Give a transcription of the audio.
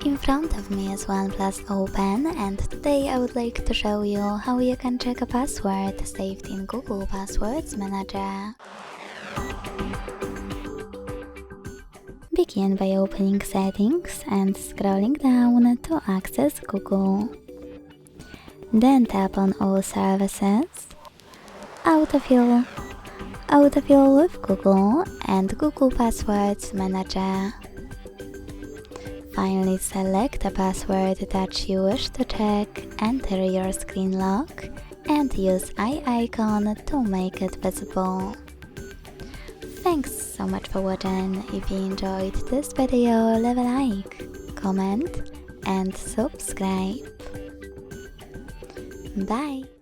In front of me is OnePlus Open, and today I would like to show you how you can check a password saved in Google Passwords Manager. Begin by opening Settings and scrolling down to access Google. Then tap on All Services, Autofill, Autofill with Google, and Google Passwords Manager. Finally, select a password that you wish to check, enter your screen lock, and use eye icon to make it visible. Thanks so much for watching. If you enjoyed this video, leave a like, comment, and subscribe. Bye!